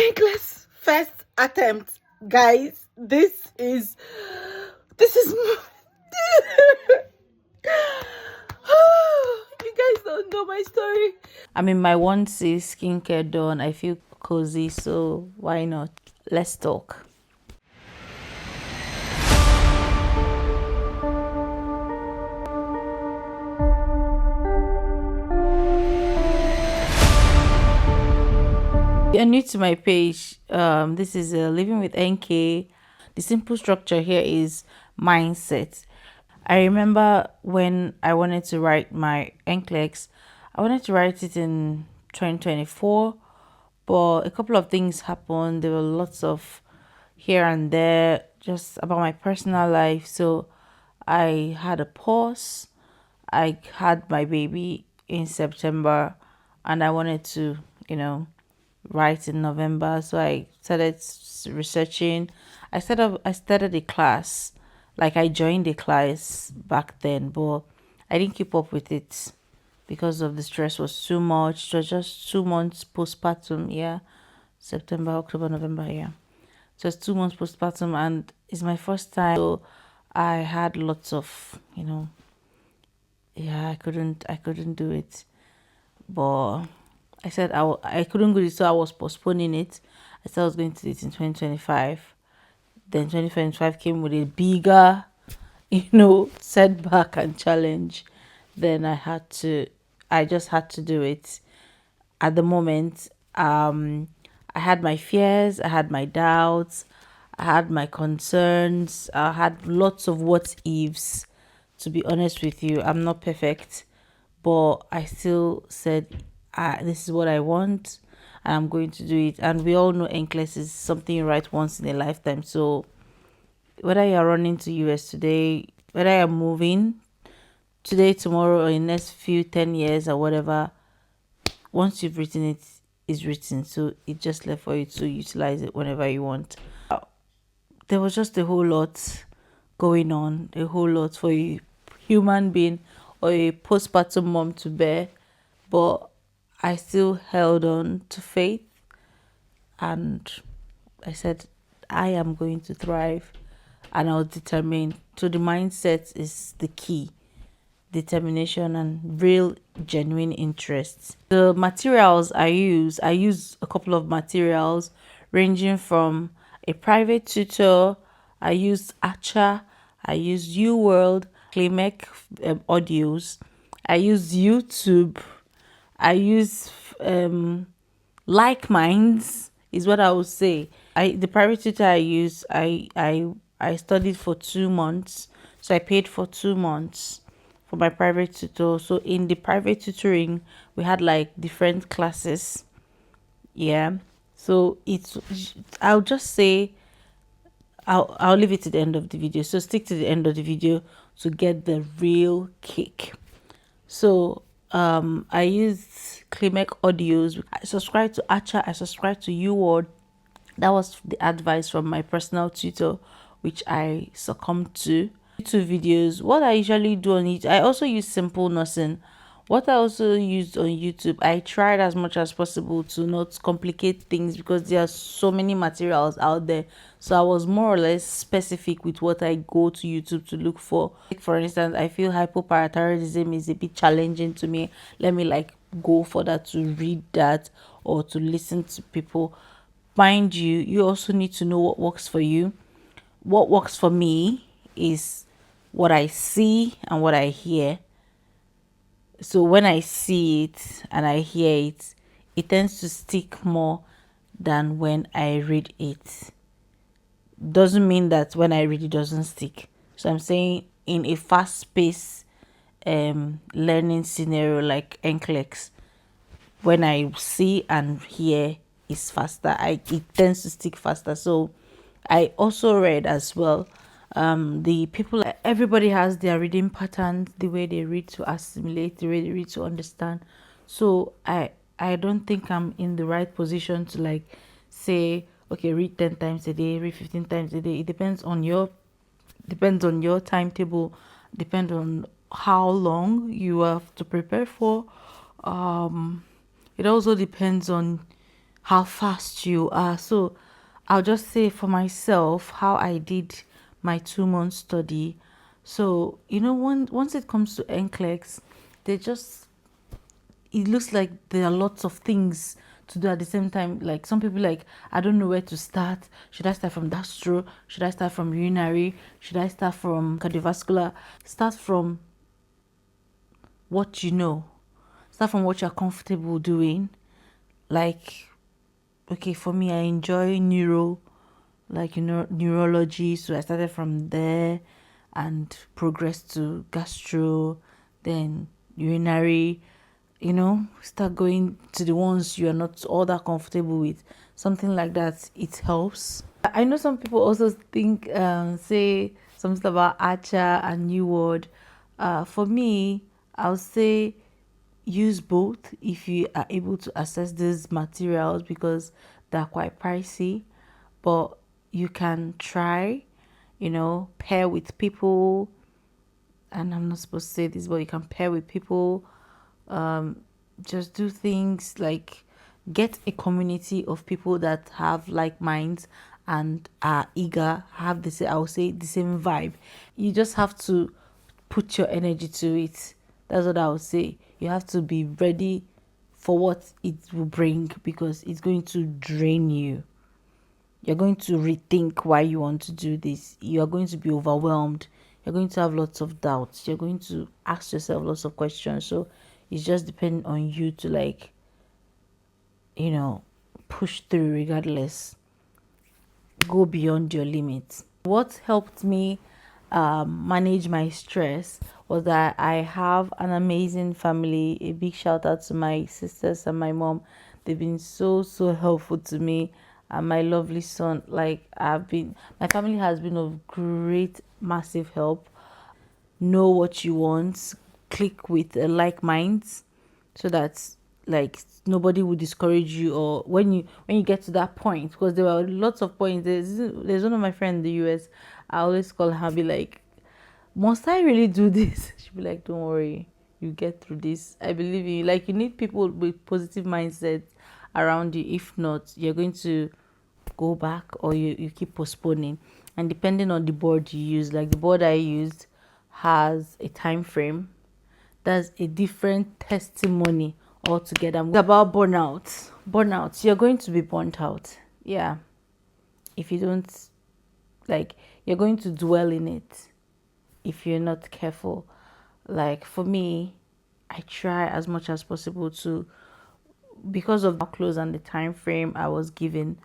NCLEX first attempt, guys. This is you guys don't know my story. I mean, my onesie skincare done. I feel cozy, so why not? Let's talk. If you're new to my page, this is Living with NK. The simple structure here is mindset. I remember when I wanted to write my NCLEX, I wanted to write it in 2024, but a couple of things happened. There were lots of here and there just about my personal life, so I had a pause. I had my baby in September, and I wanted to, write in November. So I started researching. I started a class. Like I joined the class back then, but I didn't keep up with it because of the stress was too much. It was just 2 months postpartum, yeah. September, October, November, yeah. Just 2 months postpartum, and it's my first time. So I had lots of, yeah, I couldn't do it. But I said I couldn't do it, so I was postponing it. I said I was going to do it in 2025. Then 2025 came with a bigger, setback and challenge. Then I just had to do it. At the moment, I had my fears, I had my doubts, I had my concerns, I had lots of what ifs. To be honest with you, I'm not perfect, but I still said, this is what I want, and I'm going to do it. And we all know NCLEX is something you write once in a lifetime. So whether you're running to US today, whether you're moving today, tomorrow, or in the next few 10 years or whatever, once you've written it, it's written. So it's just left for you to utilize it whenever you want. There was just a whole lot going on, a whole lot for a human being or a postpartum mom to bear, but I still held on to faith, and I said, I am going to thrive, and I was determined. So the mindset is the key. Determination and real genuine interests. The materials I use a couple of materials ranging from a private tutor. I use Acha, I use UWorld, Klimek audios, I use YouTube, I use like minds is what I would say. The private tutor I use, I studied for 2 months, so I paid for 2 months for my private tutor. So in the private tutoring, we had like different classes. Yeah. So I'll just say, I'll leave it to the end of the video. So stick to the end of the video to get the real kick. So I use Klimek audios. I subscribe to Acha. I subscribe to UWorld. That was the advice from my personal tutor, which I succumbed to. YouTube videos. What I usually do on it, I also use SimpleNursing. What I also used on YouTube, I tried as much as possible to not complicate things because there are so many materials out there. So I was more or less specific with what I go to YouTube to look for. Like for instance, I feel hypoparathyroidism is a bit challenging to me. Let me go for that, to read that or to listen to people. Mind you, you also need to know what works for you. What works for me is what I see and what I hear. So when I see it and I hear it, it tends to stick more than when I read it. Doesn't mean that when I read it doesn't stick. So I'm saying in a fast-paced learning scenario like NCLEX, when I see and hear is faster. It tends to stick faster. So I also read as well. The people, everybody has their reading patterns, the way they read to assimilate, the way they read to understand. So I don't think I'm in the right position to say, okay, read 10 times a day, read 15 times a day. It depends on your timetable, depends on how long you have to prepare for. It also depends on how fast you are. So I'll just say for myself how I did my 2 month study. So once it comes to NCLEX, they just it looks like there are lots of things to do at the same time. Like some people, like, I don't know where to start. Should I start from gastro? Should I start from urinary? Should I start from cardiovascular? Start from what you know. Start from what you're comfortable doing. Like, okay, for me, I enjoy neurology. So I started from there and progressed to gastro, then urinary. Start going to the ones you are not all that comfortable with. Something like that, it helps. I know some people also think, say something about Archer and New World. For me, I'll say use both if you are able to access these materials because they're quite pricey, but you can try, pair with people. And I'm not supposed to say this, but you can pair with people. Just do things like get a community of people that have like minds and are eager, have the same, I would say, the same vibe. You just have to put your energy to it. That's what I would say. You have to be ready for what it will bring because it's going to drain you. You're going to rethink why you want to do this. You are going to be overwhelmed. You're going to have lots of doubts. You're going to ask yourself lots of questions. So it's just depending on you to, like, push through regardless. Go beyond your limits. What helped me manage my stress was that I have an amazing family. A big shout out to my sisters and my mom. They've been so helpful to me, and my lovely son. Like, my family has been of great, massive help. Know what you want, click with like minds, so that, like, nobody will discourage you, or when you get to that point, because there were lots of points. There's one of my friends in the US. I always call her, be like, must I really do this? She'll be like, don't worry, you get through this. I believe in you. Like, you need people with positive mindset around you. If not, you're going to go back, or you keep postponing. And depending on the board you use, like the board I used has a time frame. That's a different testimony altogether. It's about burnout. You're going to be burnt out. Yeah, if you don't, like, you're going to dwell in it if you're not careful. Like, for me, I try as much as possible to, because of the close and the time frame I was given,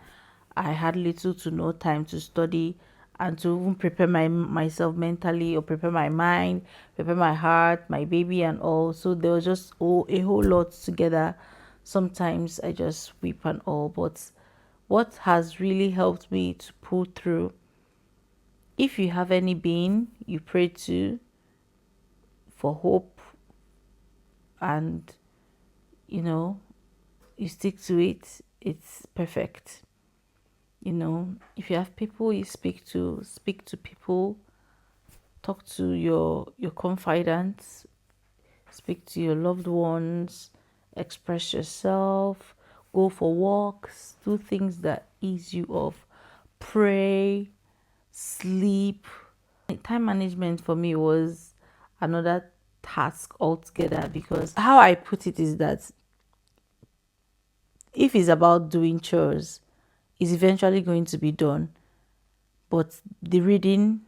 I had little to no time to study and to even prepare myself mentally, or prepare my mind, prepare my heart, my baby, and all. So there was just a whole lot together. Sometimes I just weep and all. But what has really helped me to pull through, if you have any being you pray to for hope, and you stick to it, it's perfect. If you have people you speak to people. Talk to your confidants, speak to your loved ones, express yourself, go for walks, do things that ease you off, pray, sleep. Time management for me was another task altogether, because how I put it is that if it's about doing chores, it's eventually going to be done, but the reading,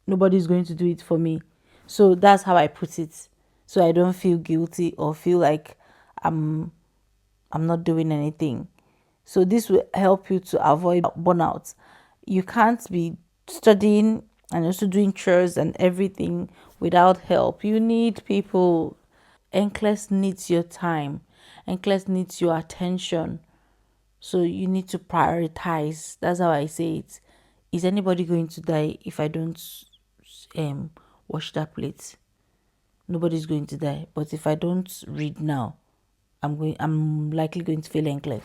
nobody's going to do it for me. So that's how I put it. So I don't feel guilty or feel like I'm I'm not doing anything. So this will help you to avoid burnout. You can't be studying and also doing chores and everything without help. You need people. NCLEX needs your time. NCLEX needs your attention. So you need to prioritize. That's how I say it. Is anybody going to die if I don't wash that plate? Nobody's going to die. But if I don't read now, I'm likely going to fail NCLEX.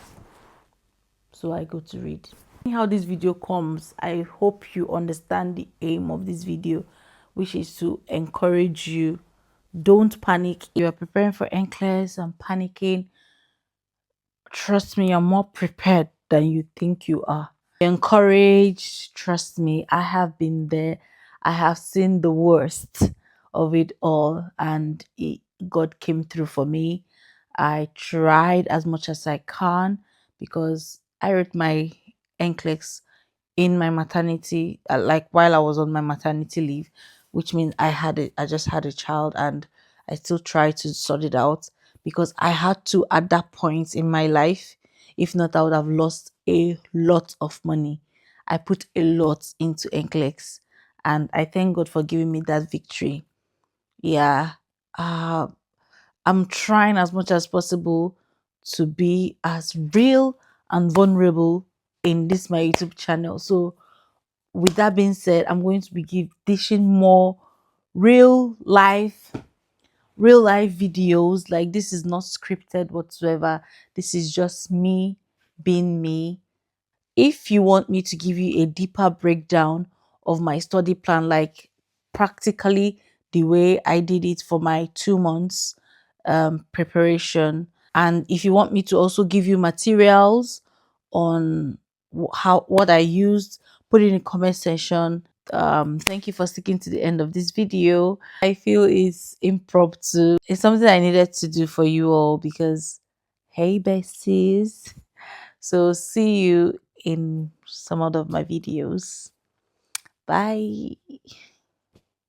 So I go to read. How this video comes, I hope you understand the aim of this video, which is to encourage you. Don't panic. You are preparing for NCLEX and panicking. Trust me, you're more prepared than you think you are. Encouraged, trust me, I have been there. I have seen the worst of it all, and God came through for me. I tried as much as I can because I wrote my NCLEX in my maternity, like while I was on my maternity leave, which means I just had a child, and I still try to sort it out because I had to at that point in my life. If not, I would have lost a lot of money. I put a lot into NCLEX, and I thank God for giving me that victory. Yeah. Uh, I'm trying as much as possible to be as real and vulnerable in this my YouTube channel. So with that being said, I'm going to be dishing more real life real life videos. Like, this is not scripted whatsoever. This is just me being me. If you want me to give you a deeper breakdown of my study plan, like practically the way I did it for my 2 months preparation, and if you want me to also give you materials on how what I used, put it in the comment section. Thank you for sticking to the end of this video. I feel it's impromptu. It's something I needed to do for you all because, hey besties. So see you in some other of my videos. Bye.